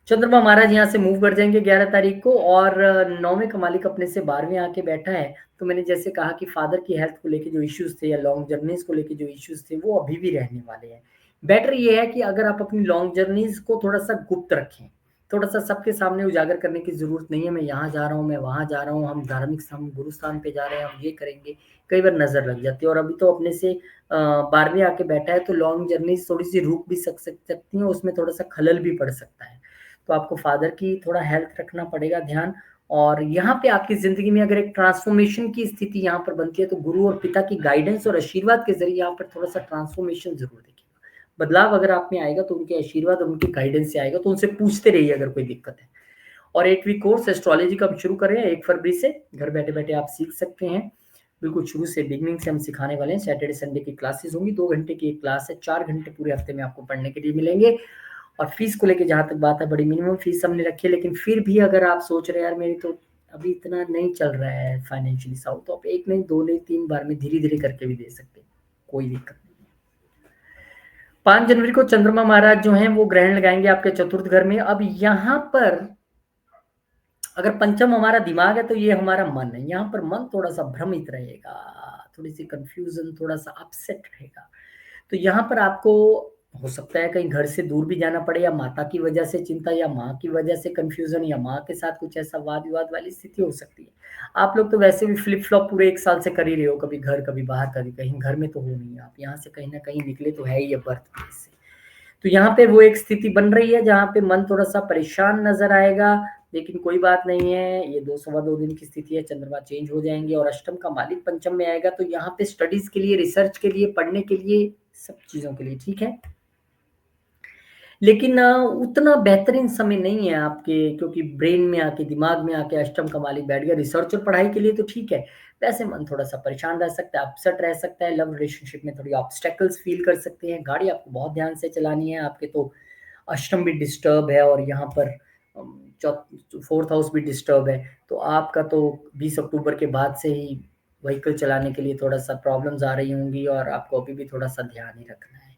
चंद्रमा महाराज यहाँ से मूव कर जाएंगे 11 तारीख को, और 9वें का मालिक अपने से 12वें आके बैठा है। तो मैंने जैसे कहा कि फादर की हेल्थ को लेके जो इश्यूज थे या लॉन्ग जर्नीज को लेके जो इश्यूज थे वो अभी भी रहने वाले हैं। बेटर ये है कि अगर आप अपनी लॉन्ग जर्नीज को थोड़ा सा गुप्त रखें, थोड़ा सा सबके सामने उजागर करने की जरूरत नहीं है, मैं यहाँ जा रहा हूँ, मैं वहां जा रहा हूँ, हम धार्मिक स्थान गुरु स्थान पे जा रहे हैं, हम ये करेंगे, कई बार नजर लग जाती है। और अभी तो अपने से 12वें आके बैठा है, तो लॉन्ग जर्नी थोड़ी सी रुक भी सकती है, उसमें थोड़ा सा खलल भी पड़ सकता है, तो आपको फादर की थोड़ा हेल्थ रखना पड़ेगा ध्यान। और यहाँ पे आपकी जिंदगी में अगर एक ट्रांसफॉर्मेशन की स्थिति यहाँ पर बनती है तो गुरु और पिता की गाइडेंस और आशीर्वाद के जरिए यहाँ पर थोड़ा सा ट्रांसफॉर्मेशन जरूर देखिएगा, बदलाव अगर आप में आएगा तो उनके आशीर्वाद और उनकी गाइडेंस से आएगा, तो उनसे पूछते रहिए अगर कोई दिक्कत है। और 8 वीक कोर्स एस्ट्रोलॉजी का हम शुरू कर रहे हैं 1 फरवरी से, घर बैठे बैठे आप सीख सकते हैं, बिल्कुल शुरू से बिगनिंग से हम सिखाने वाले हैं। सैटरडे संडे की क्लासेस होंगी, 2 घंटे की एक क्लास है, 4 घंटे पूरे हफ्ते में आपको पढ़ने के लिए मिलेंगे। और फीस को लेके जहां तक बात है, बड़ी मिनिमम फीस हमने रखी है, लेकिन फिर भी अगर आप सोच रहे हैं यार मेरी तो अभी इतना नहीं चल रहा है फाइनेंशियली साउथ, तो आप 1 नहीं 2 नहीं 3 बार में धीरे धीरे करके भी दे सकते हैं, कोई दिक्कत नहीं है। 5 जनवरी को चंद्रमा महाराज जो हैं वो ग्रहण लगाएंगे आपके चतुर्थ घर में। अब यहाँ पर अगर पंचम हमारा दिमाग है तो ये हमारा मन है, यहाँ पर मन थोड़ा सा भ्रमित रहेगा, थोड़ी सी कंफ्यूजन, थोड़ा सा अपसेट रहेगा। तो यहाँ पर आपको हो सकता है कहीं घर से दूर भी जाना पड़े, या माता की वजह से चिंता, या माँ की वजह से कन्फ्यूज़न, या माँ के साथ कुछ ऐसा वाद-विवाद वाली स्थिति हो सकती है। आप लोग तो वैसे भी फ्लिप-फ्लॉप पूरे 1 साल से कर ही रहे हो, कभी घर, कभी बाहर, कभी कहीं। घर में तो हो नहीं आप, यहाँ से कहीं न कहीं निकले तो है ही है बर्थ प्लेस से। तो यहाँ पे वो एक स्थिति बन रही है जहाँ पे मन थोड़ा-सा परेशान नज़र आएगा, लेकिन कोई बात नहीं है, ये 2 सवा 2 दिन की स्थिति है, चंद्रमा चेंज हो जाएँगे और अष्टम का मालिक पंचम में आएगा, तो यहाँ पे स्टडीज़ के लिए, रिसर्च के लिए, पढ़ने के लिए, सब चीज़ों के लिए ठीक है। लेकिन उतना बेहतरीन समय नहीं है आपके, क्योंकि ब्रेन में आके, दिमाग में आके अष्टम का मालिक बैठ गया। रिसर्च और पढ़ाई के लिए तो ठीक है, वैसे मन थोड़ा-सा परेशान रह सकता है, अपसेट रह सकता है, लव रिलेशनशिप में थोड़ी ऑब्स्टेकल्स फ़ील कर सकते हैं, गाड़ी आपको बहुत ध्यान से चलानी है, आपके तो अष्टम भी डिस्टर्ब है और यहाँ पर चौ 4th हाउस भी डिस्टर्ब है, तो आपका तो 20 अक्टूबर के बाद से ही व्हीकल चलाने के लिए थोड़ा-सा प्रॉब्लम्स आ रही होंगी और आपको अभी भी थोड़ा-सा ध्यान ही रखना है।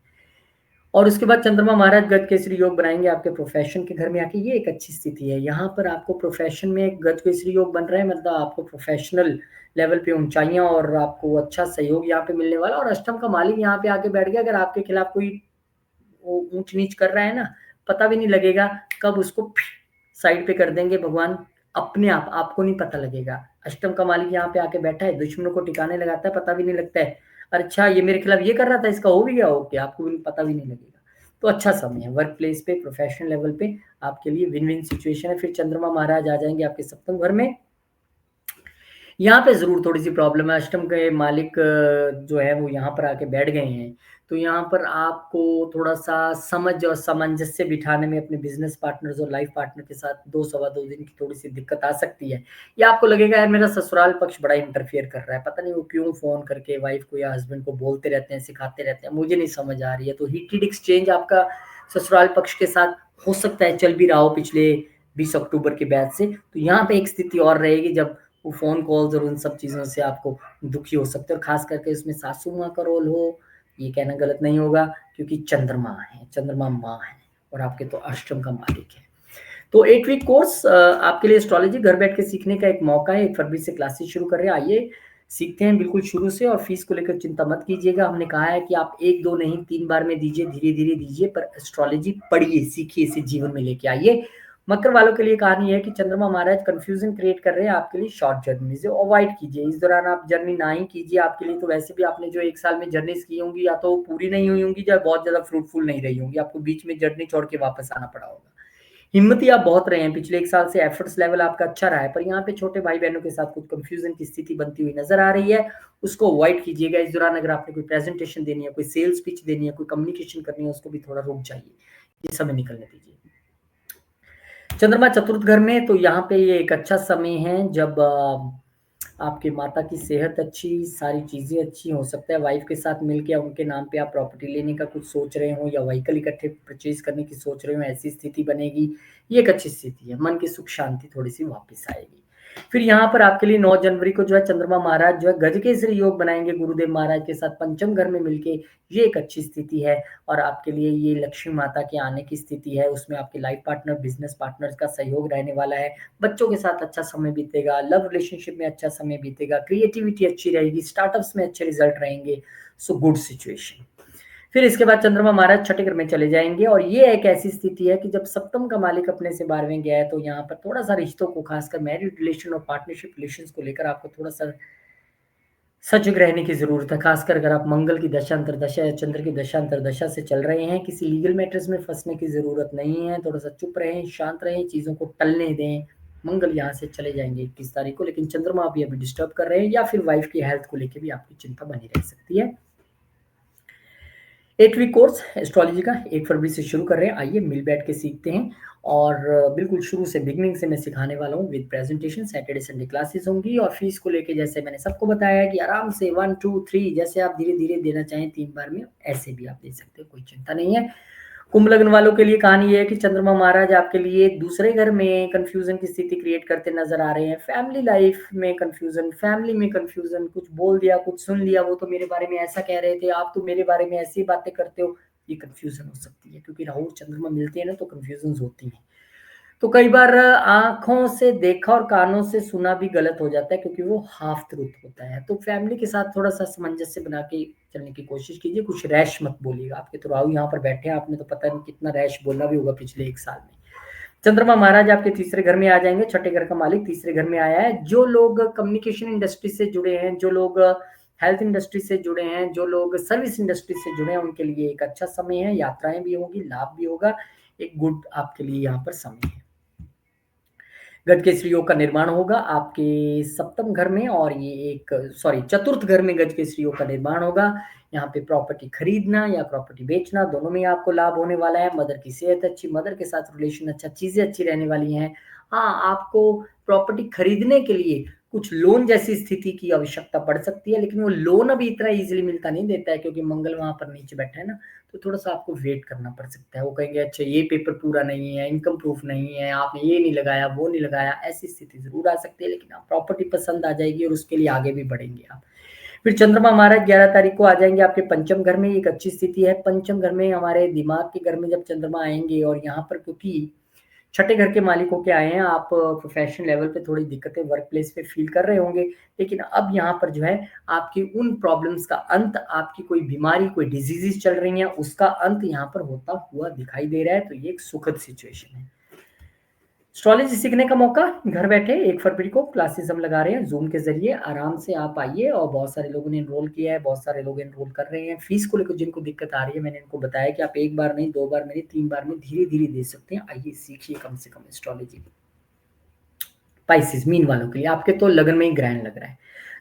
और उसके बाद चंद्रमा महाराज गज केसरी योग बनाएँगे आपके प्रोफ़ेशन के घर में आके, ये एक अच्छी स्थिति है। यहाँ पर आपको प्रोफ़ेशन में एक गज केसरी योग बन रहा है, मतलब आपको प्रोफ़ेशनल लेवल पे ऊँचाइयाँ और आपको अच्छा सहयोग यहाँ पे मिलने वाला है, और अष्टम का मालिक यहाँ पे आके बैठ गया, अगर आपके खिलाफ कोई वो ऊँच-नीच कर रहा है ना, पता भी नहीं लगेगा कब उसको साइड पे कर देंगे भगवान, अपने आप, आपको नहीं पता लगेगा। अष्टम का मालिक यहाँ पे आके बैठा है, दुश्मनों को ठिकाने लगाता है, पता भी नहीं लगता है। अच्छा, ये मेरे खिलाफ ये कर रहा था, इसका हो भी गया, ओके, आपको भी पता भी नहीं लगेगा। तो अच्छा समय है, वर्क प्लेस पे, प्रोफ़ेशनल लेवल पे आपके लिए विन-विन सिचुएशन है। फिर चंद्रमा महाराज आ जाएँगे आपके सप्तम घर में, यहाँ पे ज़रूर थोड़ी-सी प्रॉब्लम है, अष्टम के मालिक जो है वो यहाँ पर आके बैठ गए हैं। तो यहाँ पर आपको थोड़ा-सा समझ और सामंजस्य बिठाने में अपने बिज़नेस पार्टनर्स और लाइफ़ पार्टनर के साथ 2 सवा 2 दिन की थोड़ी-सी दिक्कत आ सकती है। या आपको लगेगा यार मेरा ससुराल पक्ष बड़ा इंटरफेयर कर रहा है, पता नहीं वो क्यों फ़ोन करके वाइफ़ को या हस्बैंड को बोलते रहते हैं, सिखाते रहते हैं, मुझे नहीं समझ आ रही है। तो हीटेड एक्सचेंज आपका ससुराल पक्ष के साथ हो सकता है, चल भी रहा हो पिछले 20 अक्टूबर के बाद से। तो यहाँ पे एक स्थिति और रहेगी जब वो फ़ोन कॉल्स और उन सब चीज़ों से आपको दुखी हो सकते हो, और ख़ास करके उसमें सासू माँ का रोल हो, ये कहना गलत नहीं होगा, क्योंकि चंद्रमा है, चंद्रमा माँ है और आपके तो अष्टम का मालिक है। तो 8 वीक कोर्स आपके लिए एस्ट्रोलॉजी घर बैठ के सीखने का एक मौका है, 1 फरवरी से क्लासेस शुरू कर रहे हैं, आइए सीखते हैं बिल्कुल शुरू से, और फ़ीस को लेकर चिंता मत कीजिएगा। हमने कहा है कि आप 1-2 नहीं 3 बार में दीजिए, धीरे-धीरे दीजिए, पर एस्ट्रोलॉजी पढ़िए, सीखिए, इसे जीवन में लेके आइए। मकर वालों के लिए कहानी है कि चंद्रमा महाराज कन्फ्यूज़न क्रिएट कर रहे हैं आपके लिए शॉर्ट जर्नी से, अवॉइड कीजिए। इस दौरान आप जर्नी ना ही कीजिए, आपके लिए तो वैसे भी आपने जो 1 साल में जर्नीज़ की होंगी, या तो पूरी नहीं हुई होंगी, या बहुत ज़्यादा फ्रूटफुल नहीं रही होंगी, आपको बीच में जर्नी छोड़ के वापस आना पड़ा होगा। हिम्मती आप बहुत रहे हैं, पिछले 1 साल से एफर्ट्स लेवल आपका अच्छा रहा है, पर यहाँ पे छोटे भाई-बहनों के साथ कुछ कन्फ्यूज़न की स्थिति बनती हुई नज़र आ रही है, उसको अवॉइड कीजिएगा। इस दौरान अगर आपने कोई प्रेज़ेंटेशन देनी है, कोई सेल्स पिच देनी है, कोई कम्युनिकेशन करनी है, उसको भी थोड़ा रुक जाइए, ये समय निकलने दीजिए। चंद्रमा चतुर्थ घर में, तो यहाँ पे ये एक अच्छा समय है जब आपके माता की सेहत अच्छी, सारी चीज़ें अच्छी, हो सकता है वाइफ़ के साथ मिलके उनके नाम पे आप प्रॉपर्टी लेने का कुछ सोच रहे हो, या व्हीकल इकट्ठे परचेज़ करने की सोच रहे हो, ऐसी स्थिति बनेगी। ये एक अच्छी स्थिति है, मन की सुख शांति थोड़ी-सी वापस आएगी। फिर यहाँ पर आपके लिए 9 जनवरी को जो है चंद्रमा महाराज जो है गजकेसरी योग बनाएँगे गुरुदेव महाराज के साथ पंचम घर में मिलके, ये एक अच्छी स्थिति है। और आपके लिए ये लक्ष्मी माता के आने की स्थिति है, उसमें आपके लाइफ पार्टनर, बिज़नेस पार्टनर्स का सहयोग रहने वाला है। बच्चों के साथ अच्छा समय बीतेगा, लव रिलेशनशिप में अच्छा समय बीतेगा, क्रिएटिविटी अच्छी रहेगी, स्टार्टअप्स में अच्छे रिज़ल्ट रहेंगे, सो गुड सिचुएशन। फिर इसके बाद चंद्रमा महाराज छठे घर में चले जाएँगे, और ये एक ऐसी स्थिति है कि जब सप्तम का मालिक अपने से 12वें गया है, तो यहाँ पर थोड़ा-सा रिश्तों को, खासकर मैरिड रिलेशन और पार्टनरशिप रिलेशंस को लेकर आपको थोड़ा-सा सजग रहने की ज़रूरत है, खासकर अगर आप मंगल की दशा अंतर्दशा या चंद्र की दशा अंतर्दशा से चल रहे हैं, किसी लीगल मैटर्स में फँसने की ज़रूरत नहीं है, थोड़ा-सा चुप रहें, शांत रहें, चीज़ों को टलने दें। मंगल यहाँ से चले जाएँगे 21 तारीख को, लेकिन चंद्रमा भी अभी डिस्टर्ब कर रहे हैं, या फिर वाइफ़ की हेल्थ को लेके भी आपकी चिंता बनी रह सकती है। 8 वीक कोर्स एस्ट्रोलॉजी का 1 फरवरी से शुरू कर रहे हैं, आइए मिल बैठ के सीखते हैं, और बिल्कुल शुरू से बिगिनिंग से मैं सिखाने वाला हूँ with presentation. Saturday Sunday classes होंगी, और फीस को लेके जैसे मैंने सबको बताया है कि आराम से 1 2 3 जैसे आप धीरे-धीरे देना चाहें 3 बार में, ऐसे भी आप दे सकते हो, कोई चिंता नहीं है। कुंभ लग्न वालों के लिए कहानी ये है कि चंद्रमा महाराज आपके लिए दूसरे घर में कंफ्यूजन की स्थिति क्रिएट करते नजर आ रहे हैं। फैमिली लाइफ में कंफ्यूजन, फैमिली में कंफ्यूजन, कुछ बोल दिया, कुछ सुन लिया, वो तो मेरे बारे में ऐसा कह रहे थे, आप तो मेरे बारे में ऐसी बातें करते हो, ये कंफ्यूजन हो सकती है, क्योंकि राहु और चंद्रमा मिलते हैं ना, तो कंफ्यूजन होती हैं। तो कई बार आँखों से देखा और कानों से सुना भी गलत हो जाता है क्योंकि वो हाफ ट्रूथ होता है। तो फैमिली के साथ थोड़ा-सा सामंजस्य बना के चलने की कोशिश कीजिए, कुछ रैश मत बोलिएगा। आपके तो राहु यहाँ पर बैठे हैं, आपने तो पता नहीं कितना रैश बोला भी होगा पिछले 1 साल में। चंद्रमा महाराज आपके तीसरे घर में आ जाएँगे, छठे घर का मालिक तीसरे घर में आया है। जो लोग कम्युनिकेशन इंडस्ट्री से जुड़े हैं, जो लोग हेल्थ इंडस्ट्री से जुड़े हैं, जो लोग सर्विस इंडस्ट्री से जुड़े हैं, उनके लिए एक अच्छा समय है, यात्राएँ भी होंगी, लाभ भी होगा, एक गुड आपके लिए यहाँ पर समय है। गजकेसरी योग का निर्माण होगा आपके सप्तम घर में और ये एक सॉरी चतुर्थ घर में गजकेसरी योग का निर्माण होगा। यहाँ पे प्रॉपर्टी खरीदना या प्रॉपर्टी बेचना दोनों में आपको लाभ होने वाला है। मदर की सेहत अच्छी, मदर के साथ रिलेशन अच्छा, चीज़ें अच्छी रहने वाली हैं। हाँ, आपको प्रॉपर्टी खरीदने के लिए कुछ लोन जैसी स्थिति की आवश्यकता पड़ सकती है, लेकिन वो लोन अभी इतना ईज़िली मिलता नहीं देता है क्योंकि मंगल वहाँ पर नीचे बैठा है ना, तो थोड़ा-सा आपको वेट करना पड़ सकता है। वो कहेंगे अच्छा ये पेपर पूरा नहीं है, इनकम प्रूफ नहीं है, आपने ये नहीं लगाया, वो नहीं लगाया, ऐसी स्थिति ज़रूर आ सकती है लेकिन आप प्रॉपर्टी पसंद आ जाएगी और उसके लिए आगे भी बढ़ेंगे आप। फिर चंद्रमा महाराज 11 तारीख को आ जाएँगे आपके पंचम घर में, एक अच्छी स्थिति है। पंचम घर में हमारे दिमाग के घर में जब चंद्रमा आएँगे और यहाँ पर क्योंकि छठे घर के मालिक होके आए हैं, आप प्रोफ़ेशनल लेवल पे थोड़ी दिक्कतें वर्क प्लेस पे फ़ील कर रहे होंगे, लेकिन अब यहाँ पर जो है आपकी उन प्रॉब्लम्स का अंत, आपकी कोई बीमारी, कोई डिज़ीज़ेज़ चल रही हैं, उसका अंत यहाँ पर होता हुआ दिखाई दे रहा है, तो ये एक सुखद सिचुएशन है। एस्ट्रोलॉजी सीखने का मौका घर बैठे 1 फरवरी को क्लासेस हम लगा रहे हैं ज़ूम के ज़रिए, आराम से आप आइए और बहुत सारे लोगों ने एनरोल किया है, बहुत सारे लोग एनरोल कर रहे हैं। फ़ीस को लेकर जिनको दिक्कत आ रही है, मैंने इनको बताया कि आप 1 बार नहीं, 2 बार नहीं, 3 बार में धीरे-धीरे दे सकते हैं। आइए सीखिए कम से कम एस्ट्रोलॉजी। स्पाइसेस मीन वालों के लिए, आपके तो लगन में ही ग्रैंड लग रहा है।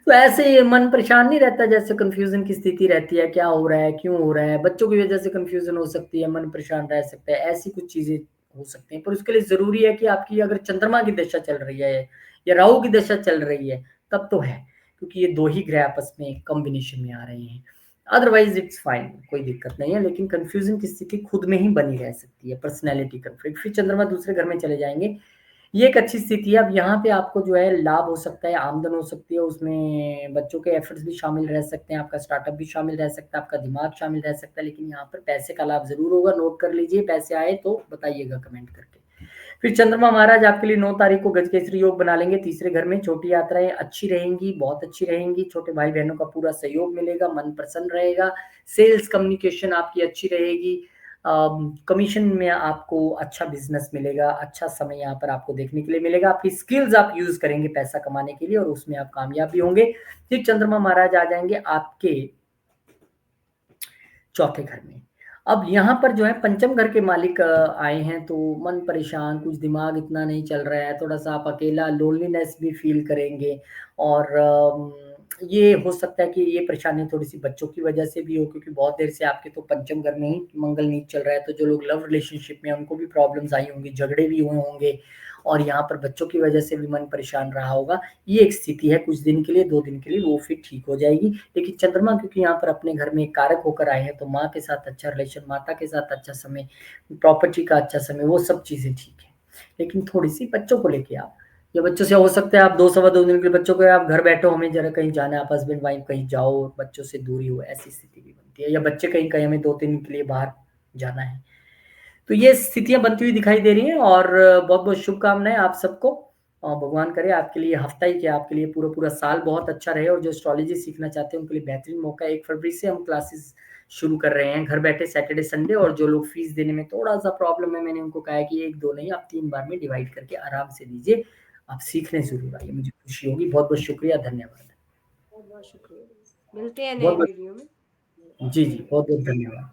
तो ऐसे मन परेशान नहीं रहता जैसे कन्फ्यूज़न की स्थिति रहती है, क्या हो रहा है, क्यों हो रहा है? बच्चों की वजह से कन्फ्यूज़न हो सकती है, मन परेशान रह सकता है, ऐसी कुछ चीज़ें हो सकती हैं। पर उसके लिए ज़रूरी है कि आपकी अगर चंद्रमा की दशा चल रही है या राहु की दशा चल रही है, तब तो है, क्योंकि ये 2 ही ग्रह आपस में कॉम्बिनेशन में आ रहे हैं। अदरवाइज़ इट्स फाइन, कोई दिक्कत नहीं है, लेकिन कन्फ्यूज़न की स्थिति खुद में ही बनी रह सकती है, पर्सनैलिटी कॉन्फ्लिक्ट। फिर चंद्रमा दूसरे घर में चले जाएँगे, ये एक अच्छी स्थिति है। अब यहाँ पे आपको जो है लाभ हो सकता है, आमदन हो सकती है, उसमें बच्चों के एफर्ट्स भी शामिल रह सकते हैं, आपका स्टार्टअप भी शामिल रह सकता है, आपका दिमाग शामिल रह सकता है, लेकिन यहाँ पर पैसे का लाभ ज़रूर होगा, नोट कर लीजिए, पैसे आए तो बताइएगा कमेंट करके। फिर चंद्रमा महाराज आपके लिए 9 तारीख को गजकेसरी योग बना लेंगे तीसरे घर में, छोटी यात्राएँ अच्छी रहेंगी, बहुत अच्छी रहेंगी, छोटे भाई-बहनों का पूरा सहयोग मिलेगा, मन प्रसन्न रहेगा, सेल्स कम्युनिकेशन आपकी अच्छी रहेगी। कमीशन में आपको अच्छा बिज़नेस मिलेगा, अच्छा समय यहाँ पर आपको देखने के लिए मिलेगा। आपकी स्किल्स आप यूज़ करेंगे पैसा कमाने के लिए और उसमें आप कामयाब भी होंगे। फिर चंद्रमा महाराज आ जाएँगे आपके चौथे घर में। अब यहाँ पर जो है पंचम घर के मालिक आए हैं तो मन परेशान, कुछ दिमाग इतना नहीं चल रहा है, थोड़ा-सा आप अकेला लोनलीनेस भी फ़ील करेंगे और ये हो सकता है कि ये परेशानी थोड़ी-सी बच्चों की वजह से भी हो क्योंकि बहुत देर से आपके तो पंचम घर में ही मंगल नीच चल रहा है, तो जो लोग लव रिलेशनशिप में हैं उनको भी प्रॉब्लम्स आई होंगी, झगड़े भी हुए होंगे और यहाँ पर बच्चों की वजह से भी मन परेशान रहा होगा। ये एक स्थिति है कुछ दिन के लिए, 2 दिन के लिए, वो फिर ठीक हो जाएगी। लेकिन चंद्रमा क्योंकि यहाँ पर अपने घर में कारक होकर आए हैं, तो माँ के साथ अच्छा रिलेशन, माता के साथ अच्छा समय, प्रॉपर्टी का अच्छा समय, वो सब चीज़ें ठीक है। लेकिन थोड़ी-सी बच्चों को लेके आप या बच्चों से हो सकता है आप 2 सवा 2 दिन के लिए बच्चों को आप घर बैठो, हमें ज़रा कहीं जाना है, आप हस्बैंड-वाइफ कहीं जाओ, बच्चों से दूरी हो, ऐसी स्थिति भी बनती है या बच्चे कहीं कहें हमें 2-3 दिन के लिए बाहर जाना है। तो ये स्थितियाँ बनती हुई दिखाई दे रही हैं और बहुत-बहुत शुभकामनाएँ आप सबको। भगवान करे आपके लिए हफ्ता ही क्या आपके लिए पूरा-पूरा साल बहुत अच्छा रहे और जो एस्ट्रोलॉजी सीखना चाहते हैं उनके लिए बेहतरीन मौका है। 1 फरवरी से हम क्लासेस शुरू कर रहे हैं, घर बैठे सैटरडे, संडे और जो लोग फीस देने में थोड़ा-सा प्रॉब्लम है, मैंने उनको कहा है कि 1-2 नहीं आप 3 बार में डिवाइड करके आराम से दीजिए। आप सीखने ज़रूर आइए, मुझे खुशी होगी। बहुत-बहुत शुक्रिया, धन्यवाद। बहुत-बहुत शुक्रिया। मिलते हैं नए बहुत-बहुत वीडियो में। जी, जी, बहुत-बहुत धन्यवाद।